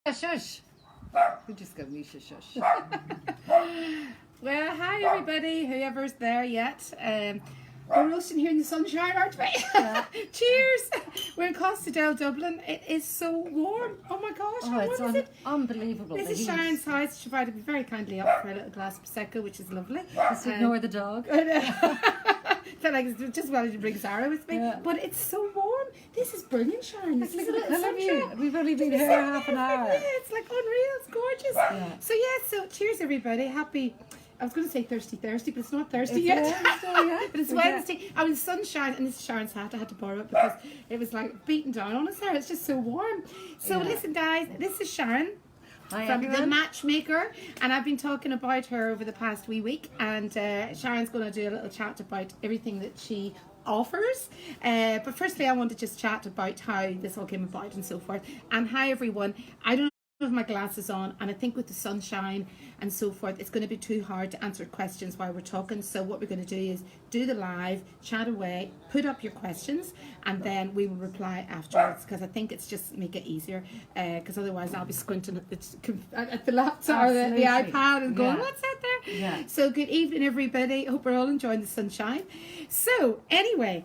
Shush. You just got me shush. Well, hi everybody, whoever's there yet. We're roasting here in the sunshine, aren't we? Yeah. Cheers! We're in Costadale, Dublin. It is so warm. Oh my gosh, how It's warm is it? unbelievable. This the is heat. Sharon's house. She provided me very kindly up for a little glass of Prosecco, which is lovely. Just ignore the dog. Felt like it's just well to bring Sarah with me. Yeah. But it's so warm. This is brilliant, Sharon. This is a little sunshine. We've only been Did you here see half an that? hour. Yeah, it's like unreal. It's gorgeous. Yeah. So cheers everybody. Happy. I was going to say thirsty, but it's not thirsty It's yet. Wednesday, yeah. But it's Yeah. Wednesday. I was sunshine, and this is Sharon's hat. I had to borrow it because it was like beaten down on us there. It's just so warm. So Yeah. listen, guys, this is Sharon Hi, from everyone. The Matchmaker, and I've been talking about her over the past week, and Sharon's going to do a little chat about everything that she offers. But firstly, I want to just chat about how this all came about and so forth. And hi everyone. I don't have my glasses on, and I think with the sunshine and so forth, it's going to be too hard to answer questions while we're talking. So what we're going to do is do the live, chat away, put up your questions, and then we will reply afterwards, because I think it's just make it easier, because otherwise I'll be squinting at the laptop or the Absolutely. iPad and going, Yeah. what's that there? Yeah. So good evening everybody. Hope we're all enjoying the sunshine. So anyway,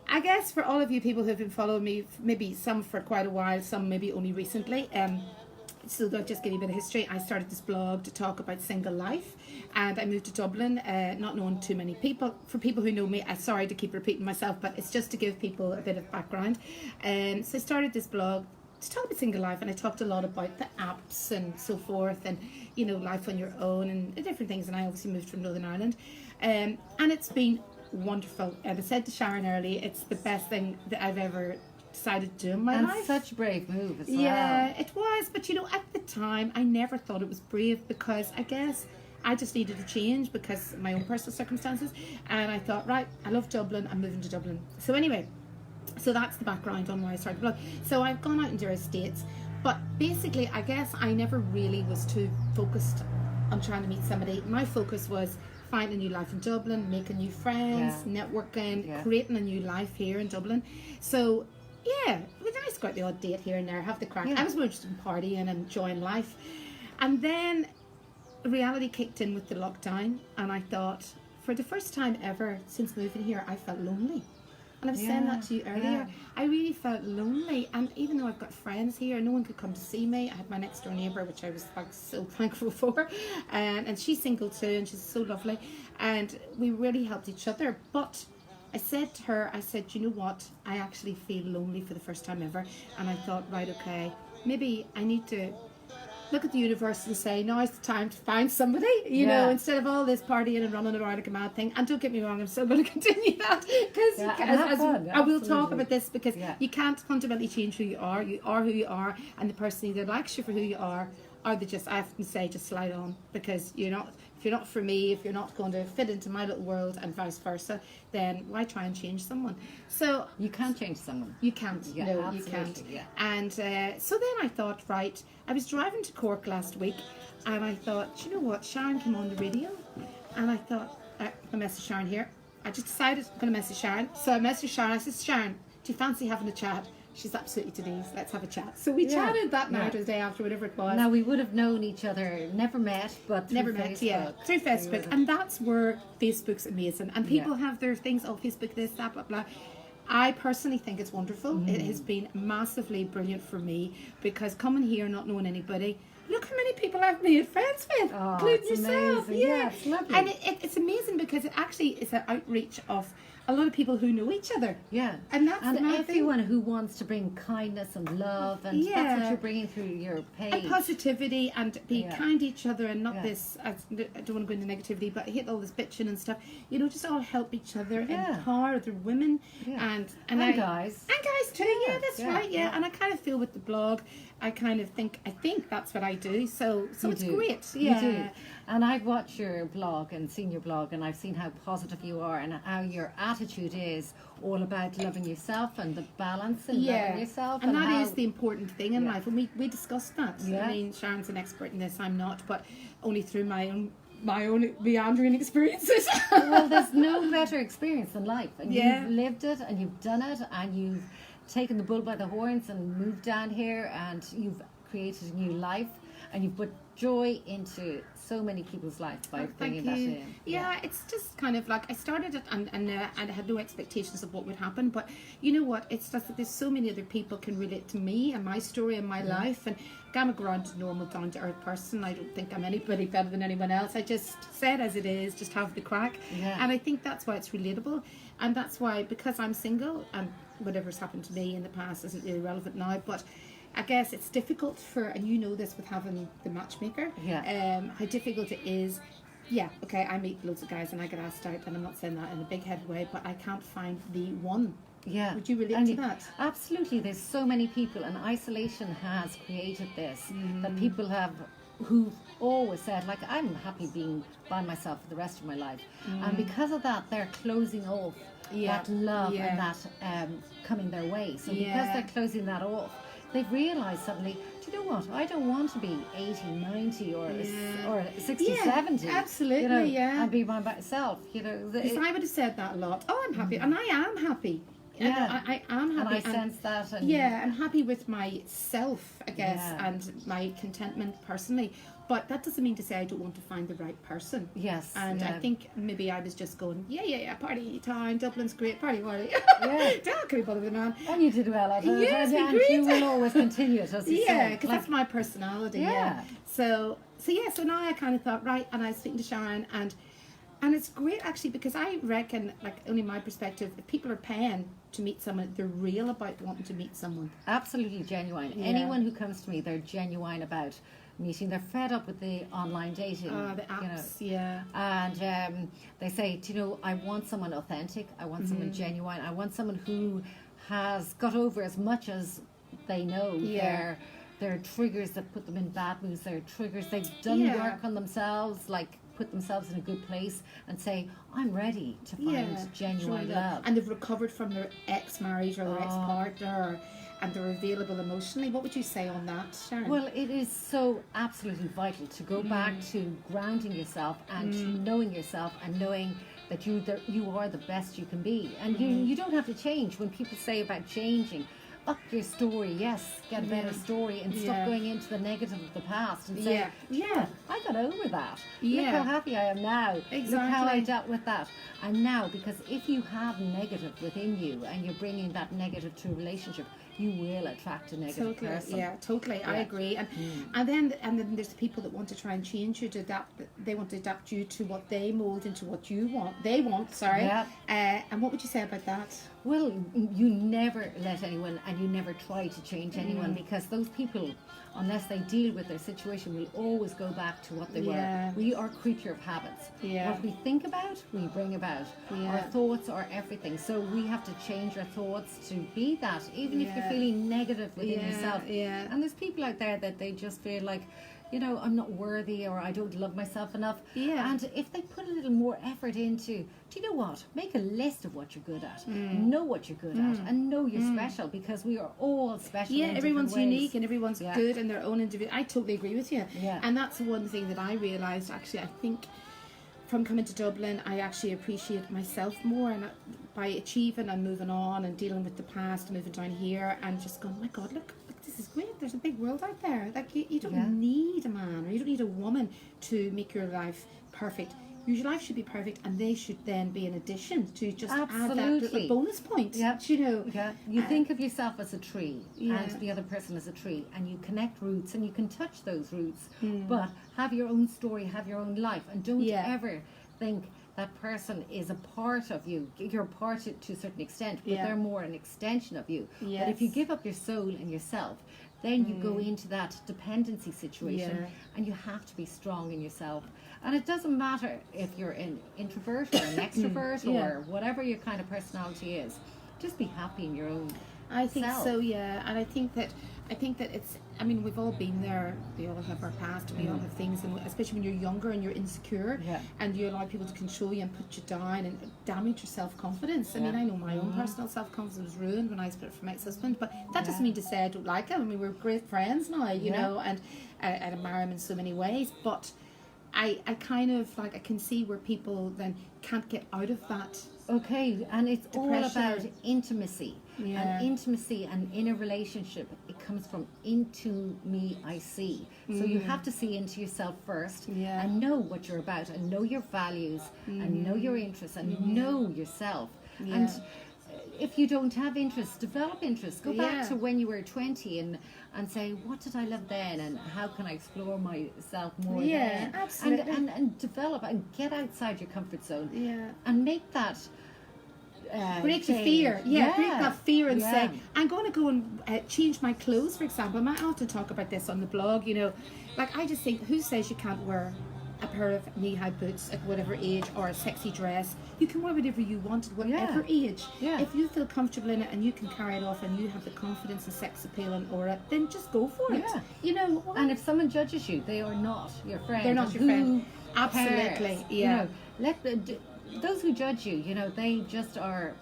I guess for all of you people who have been following me, maybe some for quite a while, some maybe only recently, so I'll just give you a bit of history. I started this blog to talk about single life, and I moved to Dublin, not knowing too many people. For people who know me, I'm sorry to keep repeating myself, but it's just to give people a bit of background. So I started this blog to talk about single life, and I talked a lot about the apps and so forth, and life on your own and different things. And I obviously moved from Northern Ireland, and it's been wonderful. And I said to Sharon earlier, it's the best thing that I've ever decided to do in my And life. such a brave move as well. Yeah, it was. But at the time, I never thought it was brave, because I guess I just needed a change because of my own personal circumstances. And I thought, right, I love Dublin, I'm moving to Dublin. So anyway, so that's the background on why I started the blog. So I've gone out in various states, but basically, I guess I never really was too focused on trying to meet somebody. My focus was finding a new life in Dublin, making new friends, networking, Yeah. creating a new life here in Dublin. So yeah, it was nice to go out the odd date here and there, have the crack. Yeah. I was more interested in partying and enjoying life. And then reality kicked in with the lockdown, and I thought, for the first time ever since moving here, I felt lonely. And I was saying that to you earlier. Yeah. I really felt lonely, and even though I've got friends here, no one could come to see me. I had my next door neighbour, which I was so thankful for, and she's single too, and she's so lovely, and we really helped each other. But I said to her, you know what, I actually feel lonely for the first time ever. And I thought, right, okay, maybe I need to look at the universe and say, now is the time to find somebody, Yeah. instead of all this partying and running around like a mad thing. And don't get me wrong, I'm still going to continue that, because Yeah, and have fun, I will talk absolutely. about this, because Yeah. you can't fundamentally change who you are. You are who you are, and the person either likes you for who you are, or they just, I often say, just slide on, because if you're not for me, if you're not going to fit into my little world, and vice versa, then why try and change someone? So You can't change someone. you can't. Yeah, No, you absolutely, can't. yeah. And so then I thought, right, I was driving to Cork last week, and I thought, you know what, Sharon came on the radio, and I thought, I'm going to message Sharon here. I just decided I'm going to message Sharon. So I messaged Sharon. I said, Sharon, do you fancy having a chat? She's absolutely to these. Let's have a chat. So we Yeah, chatted that night yeah. or the day after, whatever it was. Now, we would have known each other, never met, but Never through met, Facebook. yeah, through We Facebook, would have- and that's where Facebook's amazing. And people Yeah. have their things, Facebook this, that, blah, blah. I personally think it's wonderful. Mm-hmm. It has been massively brilliant for me, because coming here, not knowing anybody, look how many people I've made friends with, Oh, including it's yourself. amazing. Yeah, it's lovely. And it's amazing, because it actually is an outreach of a lot of people who know each other. Yeah, And that's the mad thing. everyone who wants to bring kindness and love, and that's Yeah. what you're bringing through your page. And positivity, and be Yeah. kind to each other, and not Yeah. this, I don't want to go into negativity, but I hate all this bitching and stuff. Just all help each other, Yeah. empower other women, Yeah. and And I, guys. and guys too. Yeah, Yeah, that's yeah, right. Yeah. yeah. And I kind of feel with the blog, I think that's what I do. So You it's do. great. You Yeah. do. And I've watched your blog and seen your blog, and I've seen how positive you are and how your attitude is all about loving yourself and the balance and loving yourself. and that how, is the important thing in Yeah. life, and we discussed that. Yeah. I mean, Sharon's an expert in this, I'm not, but only through my own meandering experiences. Well, there's no better experience than life, and Yeah. you've lived it, and you've done it, and you've taken the bull by the horns and moved down here, and you've created a new life, and you've put joy into so many people's lives by bringing that in. Yeah, it's just kind of like I started it and I had no expectations of what would happen, but you know what? It's just that there's so many other people can relate to me and my story and my life, and I'm a grounded, normal, down to earth person. I don't think I'm anybody better than anyone else. I just say it as it is, just have the crack, and I think that's why it's relatable, and that's why, because I'm single and whatever's happened to me in the past isn't really relevant now, but I guess it's difficult for, and you know this with having the matchmaker, how difficult it is. Yeah, okay, I meet loads of guys and I get asked out, and I'm not saying that in a big head way, but I can't find the one. Yeah. Would you relate to that? Absolutely. There's so many people, and isolation has created this, that people have, who've always said, like, I'm happy being by myself for the rest of my life. And because of that, they're closing off that love and that coming their way. So because they're closing that off, they've realised suddenly, do you know what? I don't want to be 80, 90 or 60, 70. Absolutely, you know, and be by myself. You know, because I would have said that a lot. Oh, I'm happy, and I am happy. Yeah, I am happy. And I sense that. And I'm happy with myself, I guess, and my contentment personally. But that doesn't mean to say I don't want to find the right person. Yes. And I think maybe I was just going, party time, Dublin's great, party. Don't be bothered with the man. And you did well at it. Yes, and you will always continue it, as you say. Because that's my personality. So now I kind of thought, right, and I was speaking to Sharon, and it's great actually, because I reckon, like, only my perspective, if people are paying to meet someone, they're real about wanting to meet someone. Absolutely genuine. Anyone who comes to me, they're genuine about meeting. They're fed up with the online dating. The apps, And they say, do you know, I want someone authentic. I want someone genuine. I want someone who has got over as much as they know their triggers that put them in bad moods, their triggers. They've done work on themselves, like put themselves in a good place and say, I'm ready to find genuine love. And they've recovered from their ex-marriage or their ex-partner, and they're available emotionally. What would you say on that, Sharon? Well, it is so absolutely vital to go back to grounding yourself and knowing yourself and knowing that you are the best you can be. And you don't have to change. When people say about changing, up your story, get a better story, and stop going into the negative of the past and say, I got over that. Look how happy I am now. Exactly. Look how I dealt with that. And now, because if you have negative within you and you're bringing that negative to a relationship, you will attract a negative person. Yeah, totally. I agree. And then there's people that want to try and change you to adapt. They want to adapt you to what they mold into what you want. They want, sorry. Yeah. And what would you say about that? Well, you never let anyone, and you never try to change anyone, because those people, unless they deal with their situation, will always go back to what they were. We are creature of habits. What we think about, we bring about. Our thoughts are everything. So we have to change our thoughts to be that, even if you're feeling negative within yourself. And there's people out there that they just feel like, you know, I'm not worthy, or I don't love myself enough. And if they put a little more effort into, do you know what? Make a list of what you're good at. Know what you're good at, and know you're special, because we are all special. Yeah, everyone's unique and everyone's good in their own individual. I totally agree with you. And that's one thing that I realised, actually, I think from coming to Dublin, I actually appreciate myself more, and by achieving and moving on and dealing with the past, moving down here and just going, oh my God, look, this is great. There's a big world out there. Like you don't need a man, or you don't need a woman to make your life perfect. Your life should be perfect, and they should then be an addition to just add that little bonus point. You know. You think of yourself as a tree, and the other person as a tree, and you connect roots, and you can touch those roots. But have your own story, have your own life, and don't ever think that person is a part of you. You're a part to a certain extent, but they're more an extension of you. But if you give up your soul and yourself, then you go into that dependency situation, and you have to be strong in yourself. And it doesn't matter if you're an introvert or an extrovert or whatever your kind of personality is. Just be happy in your own I think self. so, and I think that it's, I mean, we've all been there. We all have our past, and we all have things, and especially when you're younger and you're insecure, and you allow people to control you and put you down and damage your self-confidence. I mean, I know my own personal self-confidence was ruined when I split from my ex-husband, but that doesn't mean to say I don't like him. I mean, we're great friends now, you know, and I admire him in so many ways, but I kind of like, I can see where people then can't get out of that. Okay, and it's all Depression. about intimacy. Yeah. And intimacy and in a relationship, it comes from into me, I see. So you have to see into yourself first Yeah. and know what you're about and know your values and know your interests and know yourself. Yeah. And if you don't have interests, develop interests. Go back Yeah. to when you were 20 and say, what did I love then and how can I explore myself more Yeah, then? absolutely. And develop and get outside your comfort zone Yeah. and make that Break the change. fear. Yeah, break that fear and say, Yeah. I'm going to go and change my clothes, for example. I often talk about this on the blog, you know. Like, I just think, who says you can't wear a pair of knee-high boots at whatever age, or a sexy dress? You can wear whatever you want at whatever age. Yeah. If you feel comfortable in it and you can carry it off and you have the confidence and sex appeal and aura, then just go for it. Yeah. You know, And if someone judges you, they are not your friend. They're not And your who friend. cares? Absolutely, yeah. You know, let those who judge you, you know, they just are.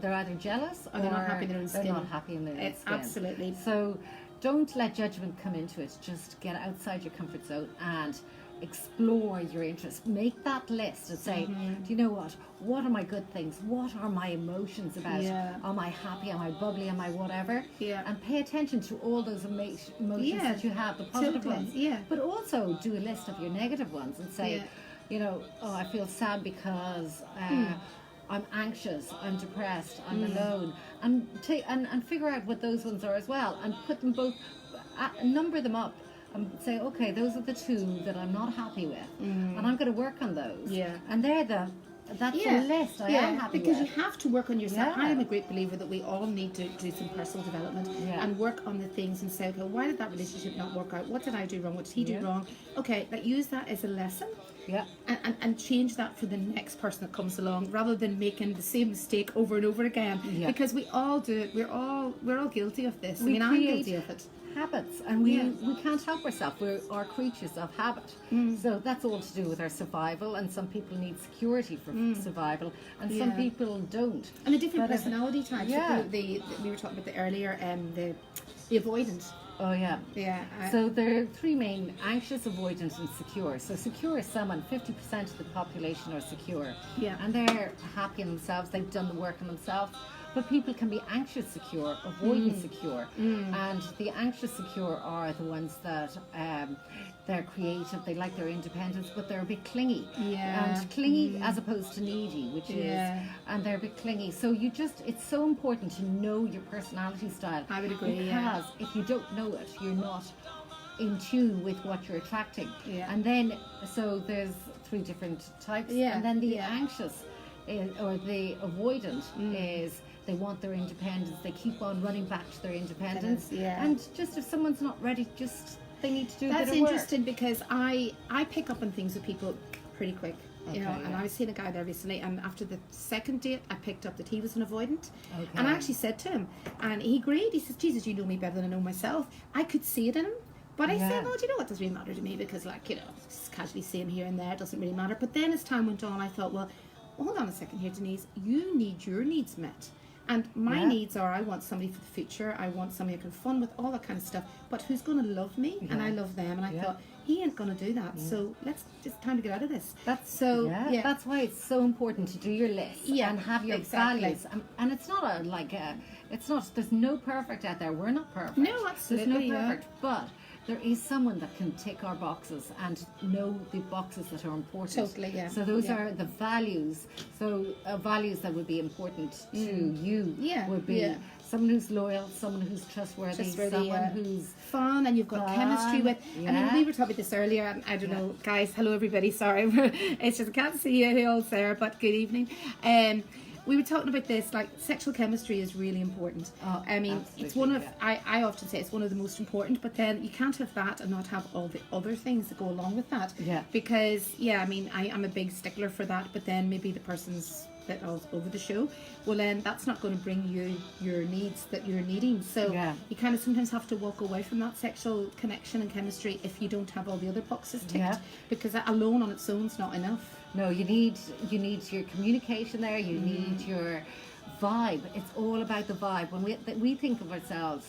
They're either jealous Or they're not happy in their own they're skin. not happy in their own skin. Absolutely. So don't let judgment come into it. Just get outside your comfort zone and explore your interests. Make that list and say, do you know what? What are my good things? What are my emotions about? Yeah. Am I happy? Am I bubbly? Am I whatever? Yeah. And pay attention to all those emotions Yeah, that you have, the positive totally, ones. yeah. But also do a list of your negative ones and say, Yeah. you know, oh, I feel sad because I'm anxious, I'm depressed, I'm alone, and and figure out what those ones are as well, and put them both, number them up, and say, okay, those are the two that I'm not happy with, and I'm going to work on those. Yeah. And they're that's the list I am happy because with. you have to work on yourself. Yeah. I am a great believer that we all need to do some personal development and work on the things and say, okay, why did that relationship not work out? What did I do wrong? What did he do wrong? Okay, like, use that as a lesson. Yeah. And change that for the next person that comes along, rather than making the same mistake over and over again. Yeah. Because we all do it. We're all guilty of this. We I'm create guilty of it. habits, and we can't help ourselves. We are creatures of habit. So that's all to do with our survival, and some people need security for survival, and some people don't. And the different But if- personality types. Yeah. We were talking about the earlier, the avoidant. Oh yeah. Yeah. So there are three main: anxious, avoidant, and secure. So secure is someone, 50% of the population are secure. Yeah. And they're happy in themselves, they've done the work on themselves. But people can be anxious secure, avoidant secure. And the anxious secure are the ones that they're creative, they like their independence, but they're a bit clingy. Yeah. And clingy as opposed to needy, which Yeah. is, and they're a bit clingy. So it's so important to know your personality style. I would agree, Because yeah. if you don't know it, you're not in tune with what you're attracting. Yeah. And then, so there's three different types. Yeah, And then the yeah. anxious or the avoidant is they want their independence. They keep on running back to their independence. Yeah. And just if someone's not ready, they need to do a bit That's of work. interesting, because I pick up on things with people pretty quick. You know, Okay, and yeah. I was seeing a guy there recently, and after the second date, I picked up that he was an avoidant. Okay. And I actually said to him, and he agreed. He says, "Jesus, you know me better than I know myself." I could see it in him, but I Yeah. said, "Well, do you know what? Doesn't really matter to me, because, like, you know, just casually saying here and there, it doesn't really matter." But then as time went on, I thought, well, hold on a second here, Denise. You need your needs met. And my Yeah. needs are, I want somebody for the future, I want somebody who can fun with, all that kind of stuff, but who's going to love me, and I love them. And I Yeah. thought, he ain't going to do that, so it's time to get out of this. That's yeah. That's why it's so important to do your list and have your exactly. values. And it's not it's not. There's no perfect out there. We're not perfect. No, absolutely, There's no yeah. perfect, but there is someone that can tick our boxes and know the boxes that are important. Totally, yeah. So those Yeah. are the values. So values that would be important to you Yeah, would be yeah. someone who's loyal, someone who's trustworthy, someone who's fun, and you've got chemistry with. I mean, yeah. we were talking about this earlier, and I don't know, guys. Hello, everybody. Sorry, it's just I can't see you all there, but good evening. We were talking about this, like, sexual chemistry is really important. Oh, I mean, it's absolutely, one of, yeah. I often say it's one of the most important, but then you can't have that and not have all the other things that go along with that. Yeah. Because, I mean, I'm a big stickler for that, but then maybe the person's that was over the show, well, then that's not going to bring you your needs that you're needing. So Yeah. you kind of sometimes have to walk away from that sexual connection and chemistry if you don't have all the other boxes ticked. Yeah. Because that alone on its own is not enough. No, you need your communication there. You need your vibe. It's all about the vibe. When we think of ourselves,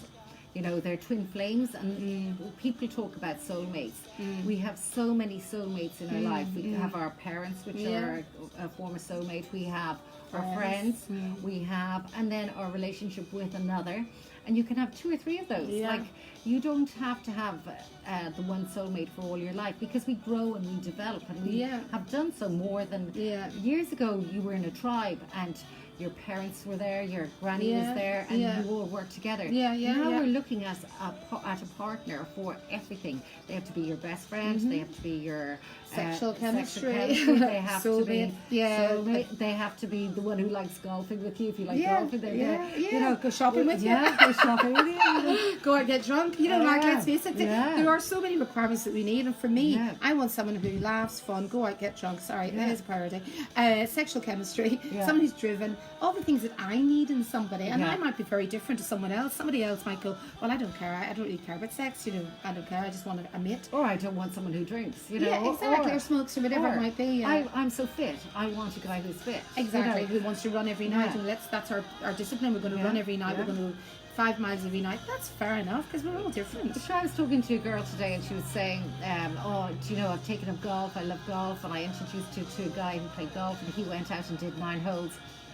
you know, they're twin flames, and people talk about soulmates. We have so many soulmates in our life. We have our parents, which are a form of soulmate. We have our friends. We have, and then our relationship with another. And you can have 2 or 3 of those. Yeah. Like, you don't have to have the one soulmate for all your life, because we grow and we develop, and we have done so more than years ago. You were in a tribe, and your parents were there, your granny was there, and you all worked together. Now we're looking at a partner for everything. They have to be your best friend. They have to be your sexual chemistry. They have to be soulmate. They have to be the one who likes golfing with you. If you like golfing, you know, go shopping with you. Go shopping with you. Go out and get drunk. You know, like, let's face it, there are so many requirements that we need. And for me, I want someone who laughs, fun, go out, get drunk. Sorry, that is a priority. Sexual chemistry, someone who's driven, all the things that I need in somebody. And I might be very different to someone else. Somebody else might go, well, I don't care. I don't really care about sex. You know, I don't care. I just want a mate. Or I don't want someone who drinks. You know, exactly. Or smokes or whatever it might be. I'm so fit. I want a guy who's fit. Exactly. You know? Who wants to run every night. And that's our discipline. We're going to run every night. We're going to 5 miles every night. That's fair enough, because we're all different. So I was talking to a girl today, and she was saying, do you know, I've taken up golf. I love golf. And I introduced her to a guy who played golf, and he went out and did 9 holes.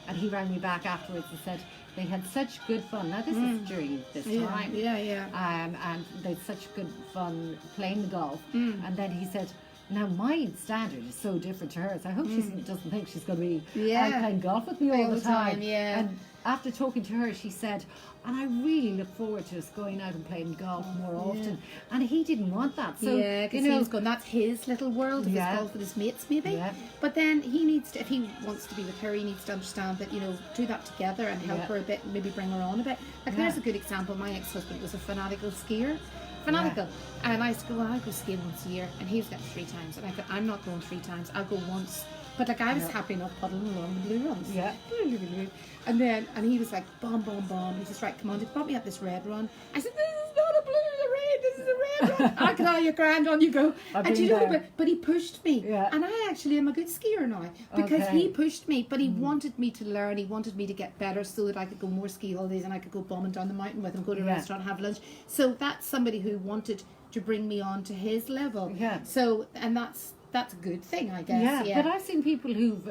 And he rang me back afterwards and said they had such good fun. Now, this is during this time. And they had such good fun playing the golf. And then he said, now my standard is so different to hers. I hope she doesn't think she's going to be playing golf with me all the time. And after talking to her, she said, and I really look forward to us going out and playing golf more often. And he didn't want that. So, because he was going, that's his little world of his golf with his mates, maybe. But then he needs to, if he wants to be with her, he needs to understand that, you know, do that together and help her a bit, maybe bring her on a bit. Like, there's a good example. My ex-husband was a fanatical skier. And I used to go, well, I'll go skiing once a year. And he was getting 3 times. And I thought, I'm not going 3 times. I'll go once. But like, I was happy enough puddling along the blue runs. And he was like, bomb. He says, right, come on, just put me up this red run. I said, this is not a blue, this is a red run. I can all your grand on you go. And you know, but he pushed me. And I actually am a good skier now, because he pushed me, but he wanted me to learn. He wanted me to get better so that I could go more ski holidays, and I could go bombing down the mountain with him, go to a restaurant, have lunch. So that's somebody who wanted to bring me on to his level. So, and that's a good thing, I guess. But I've seen people who've,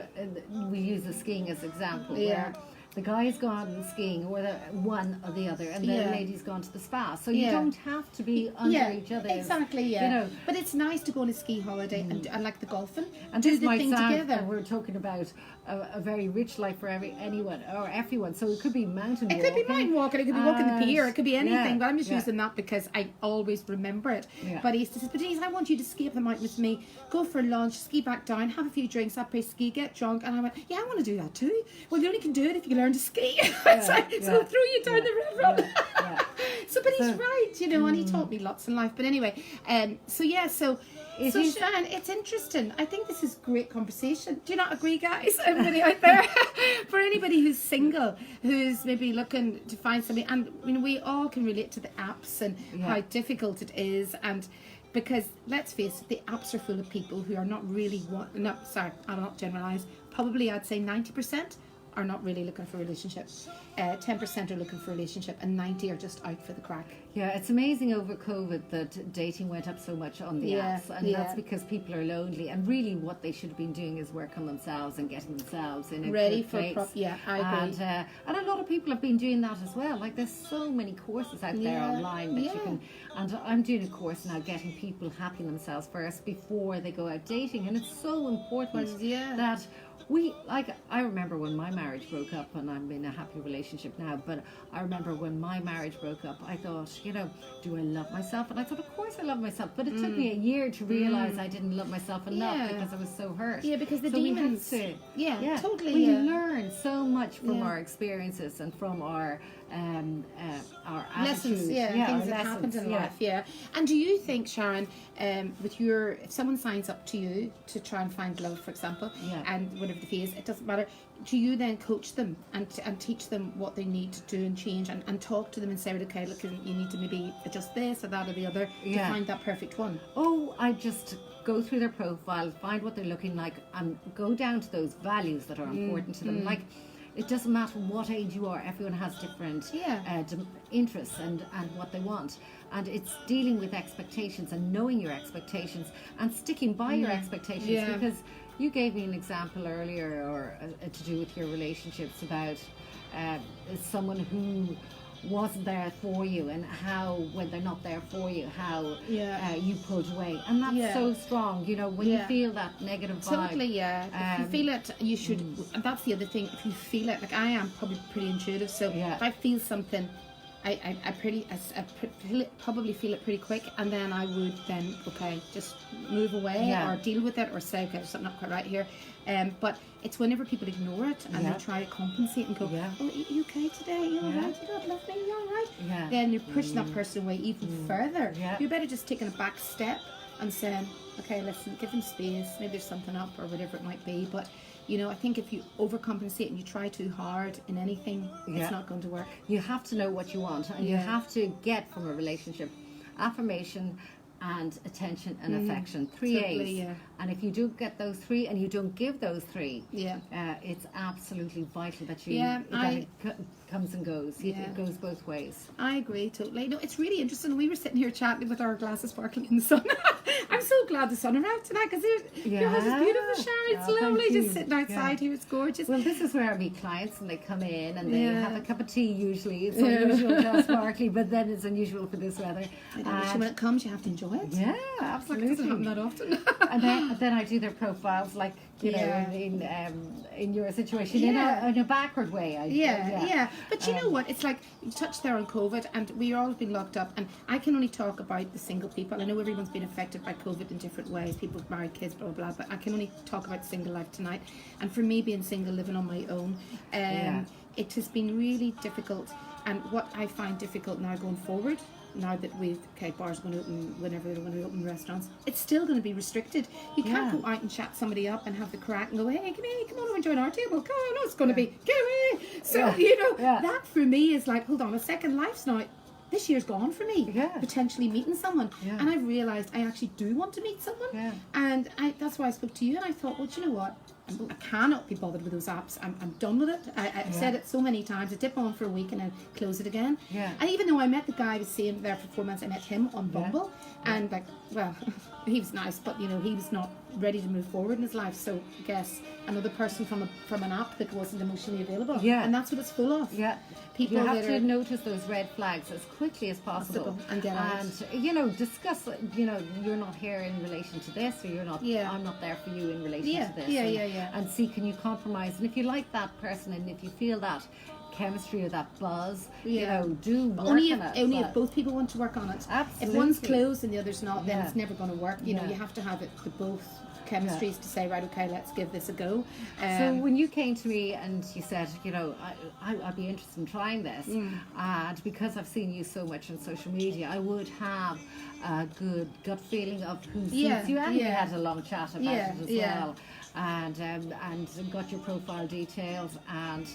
we use the skiing as example, where the guy's gone skiing, or the one or the other, and the lady's gone to the spa. So you don't have to be under each other. Exactly, You know. But it's nice to go on a ski holiday and like the golfing, and do this the might thing sound, together. We're talking about a very rich life for anyone or everyone. So it could be mountain walking. It could be mountain walking, it could be walking the pier, it could be anything. But I'm just Yeah. using that because I always remember it. Yeah. But he used to say, but Denise, I want you to ski up the mountain with me, go for lunch, ski back down, have a few drinks, up play ski, get drunk. And I went, yeah, I want to do that too. Well, you only can do it if you learn to ski. So I'll throw you down the red run. So, but he's right, you know, and he taught me lots in life. But anyway, so Sharon, it's interesting. I think this is great conversation. Do you not agree, guys? Everybody out there? For anybody who's single, who's maybe looking to find somebody, and you know, we all can relate to the apps and how difficult it is, and because let's face it, the apps are full of people who are not really I'll not generalise. Probably I'd say 90% are not really looking for a relationship. 10% are looking for a relationship, and 90 are just out for the crack. Yeah, it's amazing over COVID that dating went up so much on the apps, and that's because people are lonely, and really what they should have been doing is work on themselves and getting themselves in a ready good for place. I agree. And a lot of people have been doing that as well. Like, there's so many courses out there online that you can, and I'm doing a course now getting people happy themselves first before they go out dating, and it's so important that I remember when my marriage broke up, and I'm in a happy relationship now, but I remember when my marriage broke up, I thought, you know, do I love myself? And I thought, of course I love myself, but it took me a year to realise I didn't love myself enough because I was so hurt. Yeah, because the demons. Totally. We learn so much from our experiences and from our lessons, things that happened in life. And do you think, Sharon, if someone signs up to you to try and find love, for example, and whatever the fee is, it doesn't matter, do you then coach them and teach them what they need to do and change, and talk to them and say, okay, look, you need to maybe adjust this or that or the other to find that perfect one? Oh, I just go through their profile, find what they're looking like, and go down to those values that are important to them. Like, it doesn't matter what age you are. Everyone has different interests and what they want. And it's dealing with expectations and knowing your expectations and sticking by your expectations. Because you gave me an example earlier, or to do with your relationships, about someone who wasn't there for you, and how when they're not there for you, how you pulled away, and that's so strong. You know, when you feel that negative vibe. Totally, if you feel it, you should. And that's the other thing. If you feel it, like I am probably pretty intuitive, so if I feel something, I probably feel it pretty quick, and then I would then just move away or deal with it, or say there's something not quite right here. But it's whenever people ignore it and they try to compensate and go, oh, are you okay today? You all right? You don't love me? You all right? Then you're pushing that person away even further. You're better just taking a back step and saying, okay, listen, give them space. Maybe there's something up or whatever it might be. But you know, I think if you overcompensate and you try too hard in anything, it's not going to work. You have to know what you want, and you have to get from a relationship affirmation and attention and affection. 3 A's. And if you don't get those 3 and you don't give those 3, it's absolutely vital that you it comes and goes. It goes both ways. I agree totally. No, it's really interesting. We were sitting here chatting with our glasses sparkling in the sun. I'm so glad the sun arrived tonight, because your house is beautiful, Sharon. It's lovely just sitting outside here. It's gorgeous. Well, this is where I meet clients, and they come in and they have a cup of tea. Usually it's unusual to have sparkly, but then it's unusual for this weather. When it comes, you have to enjoy it. Yeah, absolutely. It doesn't happen that often. and then I do their profiles, like you know, in your situation, in a backward way. But you know what? It's like you touched there on COVID, and we've all been locked up, and I can only talk about the single people. I know everyone's been affected by COVID in different ways. People with married kids, blah blah blah. But I can only talk about single life tonight. And for me, being single, living on my own, it has been really difficult. And what I find difficult now going forward, now that bars are going to open whenever they're going to open, restaurants, it's still going to be restricted. You can't go out and chat somebody up and have the crack and go, hey, come on over and join our table. Come on, no, it's going to be, get away. So, you know, that for me is like, hold on a second, life's now, this year's gone for me, potentially meeting someone. And I've realised I actually do want to meet someone. And that's why I spoke to you, and I thought, well, do you know what? I cannot be bothered with those apps. I'm done with it. I've said it so many times. I dip on for a week and I close it again. And even though I met the guy I was seeing there for 4 months, I met him on Bumble. And like, well, he was nice, but you know, he was not ready to move forward in his life. So I guess another person from an app that wasn't emotionally available. And that's what it's full of. People you have to notice those red flags as quickly as possible and get out. And you know, discuss. You know, you're not here in relation to this, or you're not. I'm not there for you in relation to this. And see, can you compromise? And if you like that person, and if you feel that chemistry or that buzz, you know, do work only on it. Only if both people want to work on it. Absolutely. If one's closed and the other's not, then it's never going to work. You know, you have to have it the both chemistries to say, right, okay, let's give this a go. So when you came to me and you said, you know, I'd be interested in trying this, and because I've seen you so much on social media, I would have a good gut feeling of who suits you, and we had a long chat about it as well, and got your profile details, and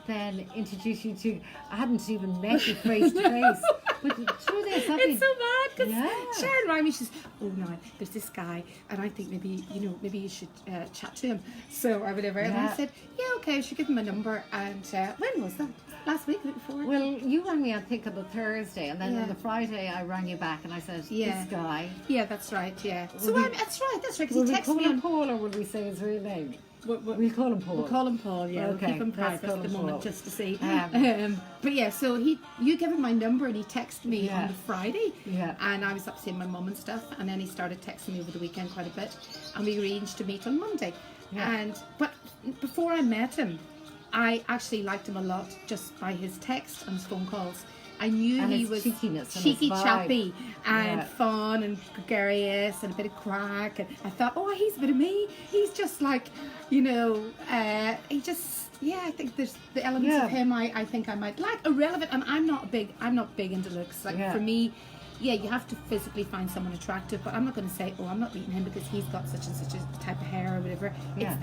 then introduce you to, I hadn't even met you face to face, but through this, it's so bad, because Sharon rang me, she says, oh no, there's this guy, and I think maybe you should chat to him, so or whatever, and I said, yeah, okay, I should give him a number, and when was that? Last week, the week before? Well, you rang me, I think, on the Thursday, and then on the Friday I rang you back, and I said, this guy. Yeah, that's right, So that's right, because he texted me on... Paul, or would we say his real name? We'll call him Paul. We'll call him Paul, yeah. Okay. We'll keep him private at the moment, Paul. just to see. But yeah, so you gave him my number, and he texted me on the Friday. And I was up seeing my mum and stuff, and then he started texting me over the weekend quite a bit, and we arranged to meet on Monday. But before I met him, I actually liked him a lot just by his text and his phone calls. I knew and he was cheeky, chappy, and fun, and gregarious, and a bit of crack. And I thought, oh, he's a bit of me. He's just like, you know, he just, I think there's the elements of him I think I might like. Irrelevant, and I'm not big into looks. Like for me, you have to physically find someone attractive, but I'm not going to say, oh, I'm not meeting him because he's got such and such a type of hair or whatever. Yeah.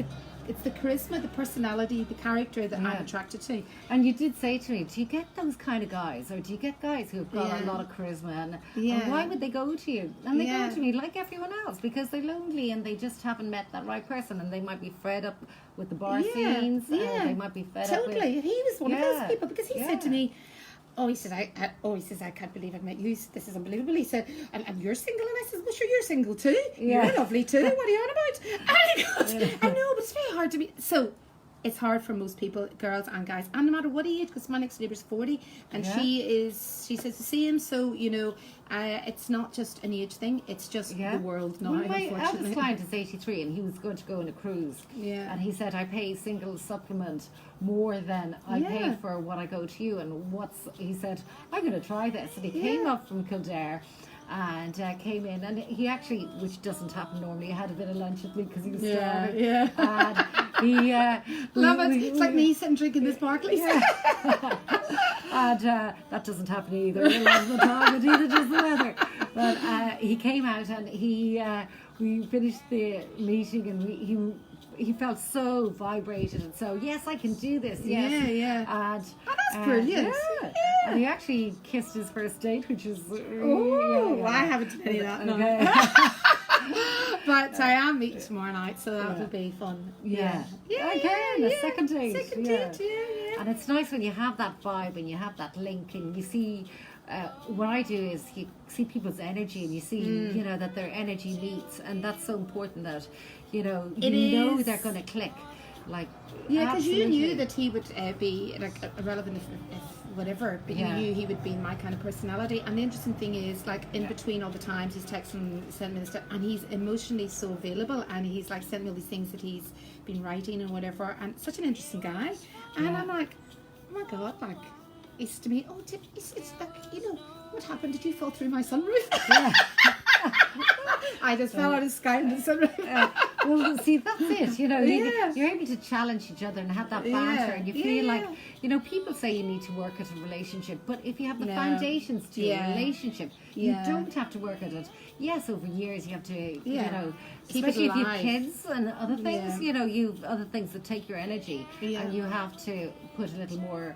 It's the charisma, the personality, the character that I'm attracted to. And you did say to me, do you get those kind of guys, or do you get guys who have got a lot of charisma, and why would they go to you? And they go to me like everyone else because they're lonely and they just haven't met that right person, and they might be fed up with the bar scenes, they might be fed up with... Totally, he was one of those people because he said to me, he says, I can't believe I've met you. This is unbelievable. He said, and you're single? And I said, well, sure, you're single too. You're lovely too. What are you on about? And he goes, I know, but it's very hard to be. So it's hard for most people, girls and guys, and no matter what age, because my next neighbour's 40, and she says the same. So, you know, it's not just an age thing, it's just the world now, my eldest client is 83 and he was going to go on a cruise. And he said, I pay single supplement more than I pay for what I go to you. And he said, I'm going to try this. And he came up from Kildare and came in, and he actually, which doesn't happen normally, had a bit of lunch with me because he was starving. And he love it. It's like me sitting drinking this Barclays. And that doesn't happen either. A lot of the time, but neither does the weather. But he came out and we finished the meeting, and he felt so vibrated, and so yes, I can do this. Yes. And that's brilliant. And he actually kissed his first date, which is I haven't done any of that. No. But I am meeting tomorrow night, so that'll be fun. A second date. And it's nice when you have that vibe and you have that link, and you see. What I do is you see people's energy, and you see, you know, that their energy meets, and that's so important that, you know, they're going to click. Like, because you knew that he would be like irrelevant if whatever, but you knew he would be my kind of personality. And the interesting thing is, like, in between all the times he's texting, sending me stuff, and he's emotionally so available, and he's like sending me all these things that he's been writing and whatever, and such an interesting guy. And I'm like, oh my God, like, it's to me, it's like, you know, what happened? Did you fall through my sunroof? I just fell out of the sky in the sunroof. Well, see, that's it. You know, you're able to challenge each other and have that banter, and you feel like, you know, people say you need to work at a relationship, but if you have the foundations to a relationship, you don't have to work at it. Yes, over years you have to, you know, keep especially it if you alive. have kids and other things, you know, you've other things that take your energy, and you have to put a little more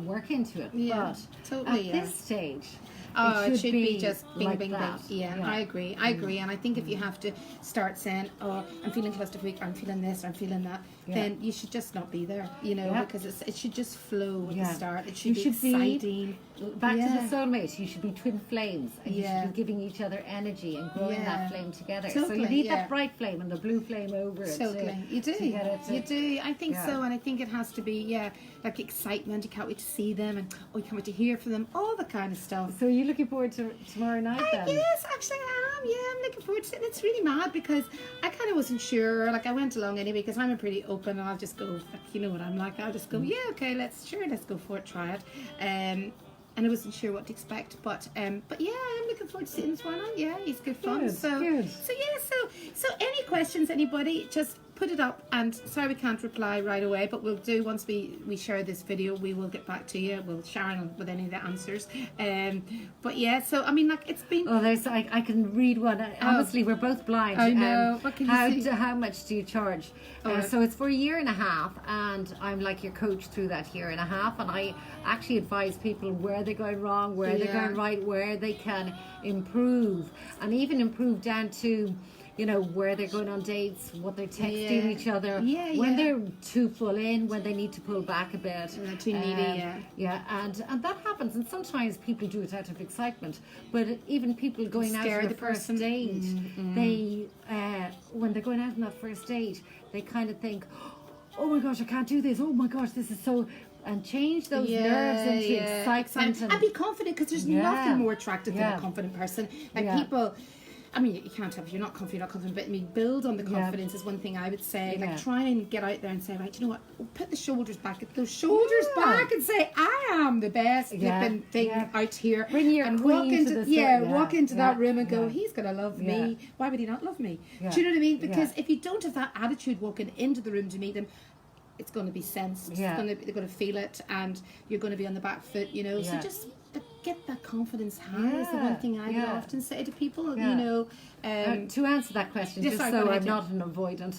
work into it. But totally, at this stage, it should be just bing, like bing, that. bing. Yeah, I agree. And I think if you have to start saying, oh, I'm feeling claustrophobic, I'm feeling this, I'm feeling that, then you should just not be there, you know, because it should just flow at the start. It should be exciting. Back to the soulmates, you should be twin flames, and you should be giving each other energy and growing that flame together. So you need that bright flame and the blue flame over it. Totally. You do. You do. I think so, and I think it has to be, like excitement. You can't wait to see them, and you can't wait to hear from them, all the kind of stuff. So you're looking forward to tomorrow night then? Yes, actually I am. Yeah, I'm looking forward to it. And it's really mad because I kind of wasn't sure. Like, I went along anyway because I'm a pretty open, and I'll just go, like, you know what I'm like. I'll just go, okay, let's go for it, try it. And I wasn't sure what to expect, but yeah, I'm looking forward to seeing this one on. Yeah, it's good fun. So any questions, anybody, just put it up, and sorry we can't reply right away, but we'll do once we share this video. We will get back to you. We'll share with any of the answers. But yeah, so I mean, like, it's been. Oh, I can read one. Honestly, we're both blind. I know. What can you see? How much do you charge? So it's for a year and a half, and I'm like your coach through that year and a half, and I actually advise people where they're going wrong, where they're going right, where they can improve, and even improve down to, you know, where they're going on dates, what they're texting each other, when they're too full in, when they need to pull back a bit. Too needy, and that happens, and sometimes people do it out of excitement, but even people going out on the first date, they, when they're going out on that first date, they kind of think, oh my gosh, I can't do this, oh my gosh, this is so... And change those nerves into excitement. And be confident, because there's nothing more attractive than a confident person. Like, people... I mean, you can't have, if you're not confident, but I mean, build on the confidence is one thing I would say. Like, try and get out there and say, right, you know what, put the shoulders back, get those shoulders back, and say, I am the best flipping thing out here. Bring your and queen walk into to the walk into that room and go, he's gonna love me. Why would he not love me? Do you know what I mean? Because if you don't have that attitude walking into the room to meet them, it's going to be sensed. They're going to feel it, and you're going to be on the back foot, you know. So just get that confidence high is the one thing I would often say to people, to answer that question, just sorry, so I'm not an avoidant,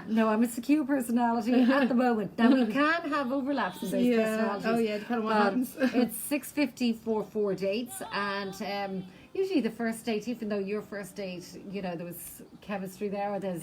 no, I'm a secure personality at the moment. Now, we can have overlaps in those personalities. Oh, yeah, depending on what happens. It's 6:50 for 4 dates, and usually the first date, even though your first date, there was chemistry there, or there's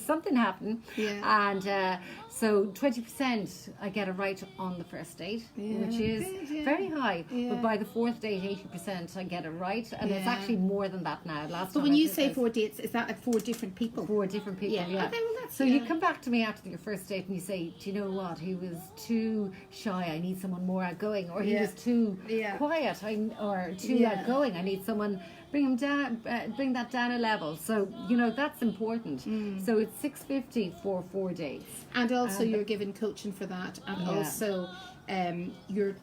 something happened, and so 20% I get it right on the first date, which is very high. But by the fourth date, 80% I get it right, and it's actually more than that now. But when you say 4 dates, is that like 4 different people? 4 different people, yeah. Okay, well, that's, so you come back to me after your first date and you say, do you know what? He was too shy. I need someone more outgoing, or he was too quiet, or too outgoing. I need someone. Bring him down, bring that down a level. So that's important. So it's 650 for 4 dates, and also you're given coaching for that, and also you're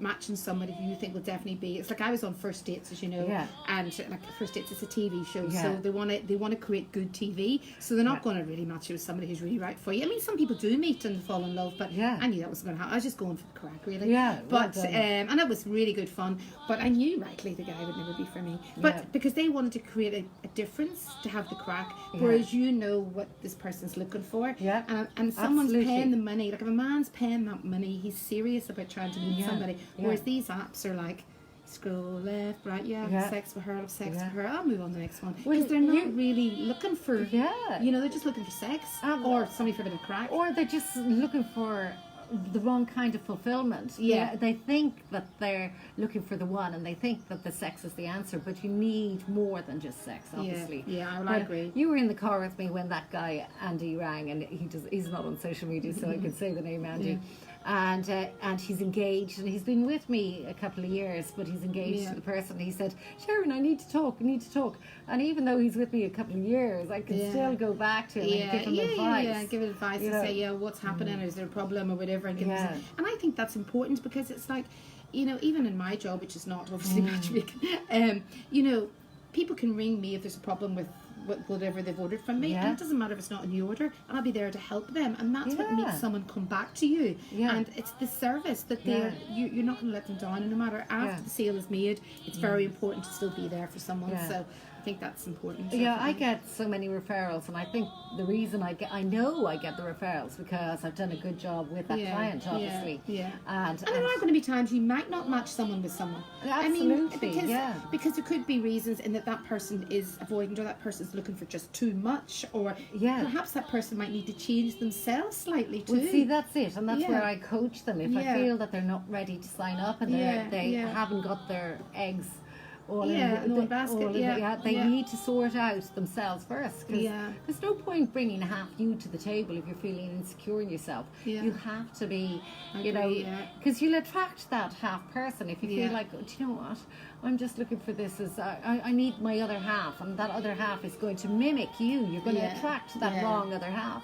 matching somebody who you think will definitely be. It's like I was on First Dates, as you know, and like First Dates is a TV show, so they want to create good TV. So they're not going to really match you with somebody who's really right for you. I mean, some people do meet and fall in love, but I knew that wasn't going to happen. I was just going for the crack, really. But and it was really good fun. But I knew rightly the guy would never be for me. But because they wanted to create a difference, to have the crack, whereas you know what this person's looking for, and someone's paying the money. Like if a man's paying that money, he's serious about trying to meet somebody. Whereas these apps are like, scroll left, right, sex with her, have sex with her, I'll move on to the next one. Because they're not really looking for, they're just looking for sex, or somebody for a bit of crack. Or they're just looking for the wrong kind of fulfillment. They think that they're looking for the one, and they think that the sex is the answer, but you need more than just sex, obviously. I agree. You were in the car with me when that guy Andy rang, and he's not on social media, so I can say the name Andy. And he's engaged, and he's been with me a couple of years, but he's engaged to the person. He said, Sharon, I need to talk. And even though he's with me a couple of years, I can still go back to him and give him advice. Give advice and say, what's happening, is there a problem or whatever, and and I think that's important, because it's like, even in my job, which is not obviously matchmaking, people can ring me if there's a problem with whatever they've ordered from me, and it doesn't matter if it's not in the order, and I'll be there to help them, and that's what makes someone come back to you. And it's the service that you're not going to let them down, and no matter after the sale is made, it's very important to still be there for someone. So I think that's important. I get so many referrals, and I think the reason I know I get the referrals because I've done a good job with that client, obviously. And there are going to be times you might not match someone with someone. Absolutely, because there could be reasons in that person is avoidant, or that person's looking for just too much, or perhaps that person might need to change themselves slightly too. Well, see, that's it, and that's where I coach them. If I feel that they're not ready to sign up, and they haven't got their eggs all in one basket, they need to sort out themselves first, because there's no point bringing half you to the table if you're feeling insecure in yourself. You have to be, because you'll attract that half person if you feel like, do you know what, I'm just looking for this, as I need my other half, and that other half is going to mimic you. You're going to attract that wrong other half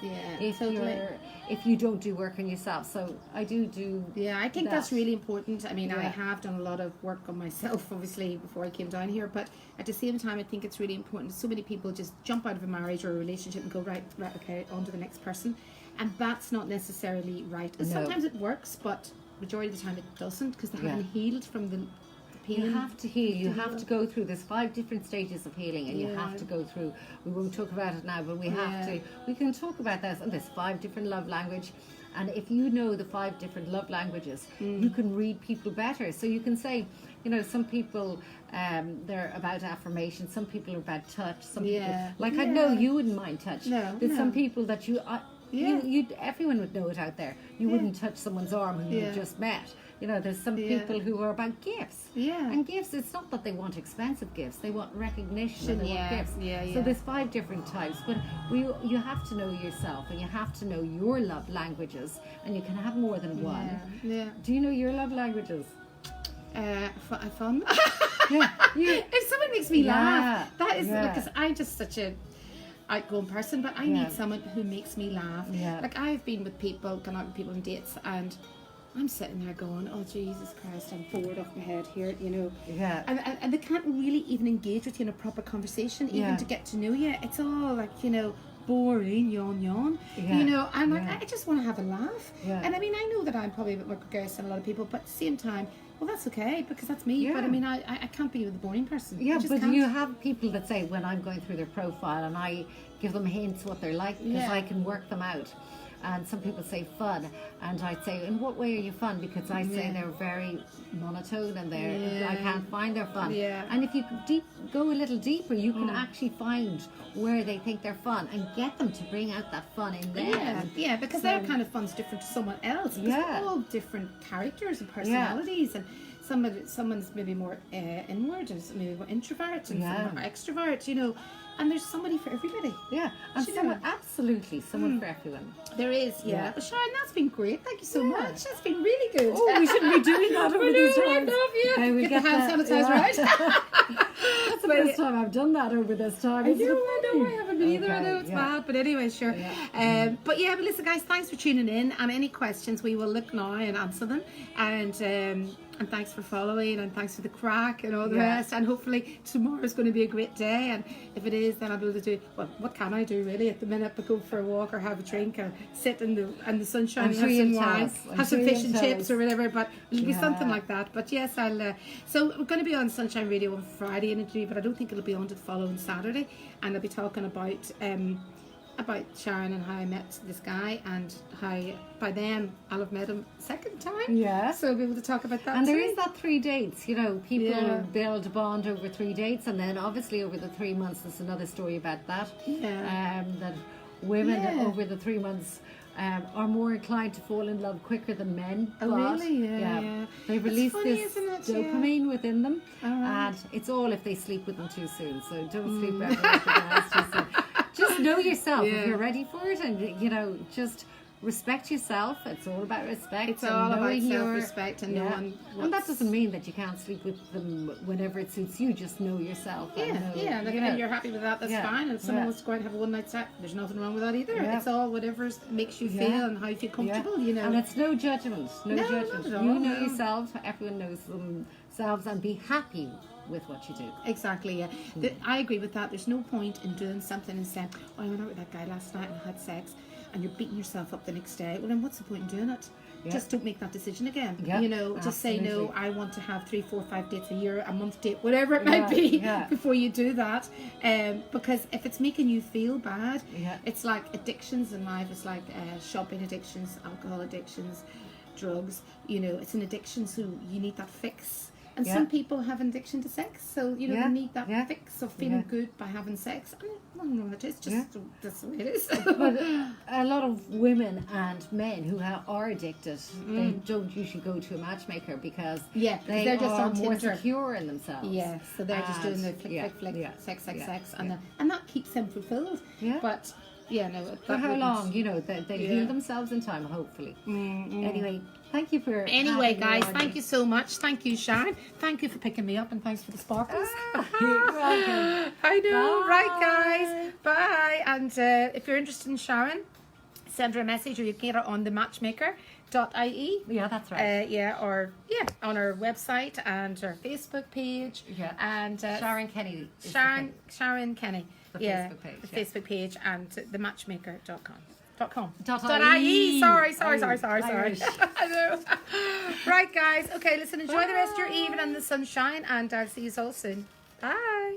if you don't do work on yourself. So I do I think that's really important. I mean, I have done a lot of work on myself, obviously, before I came down here, but at the same time, I think it's really important. So many people just jump out of a marriage or a relationship and go right, okay, on to the next person, and that's not necessarily right. And sometimes it works, but majority of the time it doesn't, because they haven't healed from the pain. You have to heal. You have to go through. There's 5 different stages of healing, and you have to go through. We won't talk about it now, but we have to. We can talk about this. And there's 5 different love language, and if you know the 5 different love languages, you can read people better. So you can say, some people they're about affirmation. Some people are about touch. Some people, like I know you wouldn't mind touch. There's some people that everyone would know it out there. You wouldn't touch someone's arm who you've just met. There's some people who are about gifts. And gifts, it's not that they want expensive gifts. They want recognition, and they want gifts. So there's 5 different types. But you have to know yourself, and you have to know your love languages, and you can have more than one. Do you know your love languages? Fun. If someone makes me laugh, that is, because I'm just such a outgoing person, but I need someone who makes me laugh. Like I've been with people, gone out with people on dates, and I'm sitting there going, oh Jesus Christ, I'm bored off my head here, and they can't really even engage with you in a proper conversation, even to get to know you. It's all like, boring, yawn, yawn. Yeah. You know, I'm like, Yeah. I just want to have a laugh. Yeah. And I mean, I know that I'm probably a bit more gregarious than a lot of people, but at the same time, well, that's okay because that's me. Yeah. But I mean, I can't be with a boring person. Yeah, I just but can't. you have people that say when I'm going through their profile and I give them hints what they're like because Yeah. I can work them out. And some people say fun, and I'd say, in what way are you fun? Because I say Yeah. they're very monotone and Yeah. I can't find their fun. Yeah. And if you go a little deeper, you can actually find where they think they're fun and get them to bring out that fun in them. Yeah, because So- their kind of fun's different to someone else. Because Yeah. we're all different characters and personalities, and someone's maybe more inward, and maybe more introvert, and Yeah. some are extrovert. You know, and there's somebody for everybody. Yeah, and You someone, know. absolutely, someone for everyone. There is, Yeah. Well, Sharon, that's been great. Thank you so Yeah. much. That's been really good. Oh, we shouldn't be doing that over I these know, I times. love you. Hey, we Get the hand sanitizer out. That's the first time I've done that over this time. I Isn't it know, I funny? haven't been either. I Okay, know it's yeah. bad, but anyway, sure. Yeah. But listen, guys, thanks for tuning in. And any questions, we will look now and answer them. And thanks for following, and thanks for the crack and all the Yeah. rest. And hopefully tomorrow's going to be a great day. And if it is, then I'll be able to do, well, what can I do really at the minute but go for a walk or have a drink or sit in the sunshine I'm and sure have some you'll tell wine, us. I'm have some sure fish you'll and tell chips us. or whatever. But it'll be something Yeah. like that. But yes, I'll. So we're going to be on Sunshine Radio on Friday in interview, but I don't think it'll be on to the following Saturday. And I'll be talking about Sharon and how I met this guy and how by then I'll have met him second time. Yeah. So I'll be able to talk about that. And there too. is that 3 dates, you know, people Yeah. build a bond over 3 dates, and then obviously over the 3 months, there's another story about that. Yeah. That women Yeah. over the 3 months are more inclined to fall in love quicker than men. Oh, but, really? Yeah. They It's release funny, this isn't it? Yeah. dopamine within them, Alright. and it's all if they sleep with them too soon. So don't Mm. sleep ever with the guys too soon. Just know yourself Yeah. if you're ready for it, and you know, just respect yourself. It's all about respect. It's and all about knowing your- self-respect and knowing And that what's- doesn't mean that you can't sleep with them whenever it suits you. Just know yourself. and know, And you know. if you're happy with that, that's Yeah. fine. And if someone Yeah. wants to go out and have a one night stand, there's nothing wrong with that either. Yeah. It's all whatever makes you Yeah. feel and how you feel comfortable, you know. And it's no judgment. No, No, judgment. not at all, You know no. yourself. Everyone knows themselves, and be happy with what you do. Exactly, yeah. I agree with that. There's no point in doing something and saying, oh, I went out with that guy last night and had sex, and you're beating yourself up the next day. Well, then what's the point in doing it? Yeah. Just don't make that decision again. Yeah, You know, just say, no, absolutely. I want to have 3, 4, 5 dates a year, a month date, whatever it Yeah, might be, yeah. before you do that. Because if it's making you feel bad, Yeah. it's like addictions in life. It's like shopping addictions, alcohol addictions, drugs. You know, it's an addiction, so you need that fix. And Yeah. some people have an addiction to sex, so you know Yeah, they need that yeah, fix of feeling yeah. good by having sex. I don't know, it's just Yeah. that's the way it is. But a lot of women and men who are addicted, they don't usually go to a matchmaker because Yeah, 'cause they they're just are on more Tinder. secure in themselves. Yeah, so they're just doing the And- flick, yeah, flick, flick, yeah, sex, yeah, and yeah. and that keeps them fulfilled. Yeah. But yeah, no. For that how wouldn't- long? You know, they Yeah. heal themselves in time, hopefully. Anyway, thank you for. Anyway, having me guys, on. thank you so much. Thank you, Sharon. Thank you for picking me up, and thanks for the sparkles. You're welcome. I know, Bye. right, guys? Bye. And if you're interested in Sharon, send her a message, or you can get her on the matchmaker.ie. Yeah, that's right. On our website and our Facebook page. Yeah. And Sharon Kenny. is the Sharon thing. Kenny. The yeah, Facebook page, the yeah. Facebook page and thematchmaker.com. .ie. Sorry. Irish. I know. Right, guys. Okay, listen, enjoy the rest of your evening in the sunshine, and I'll see you all soon. Bye.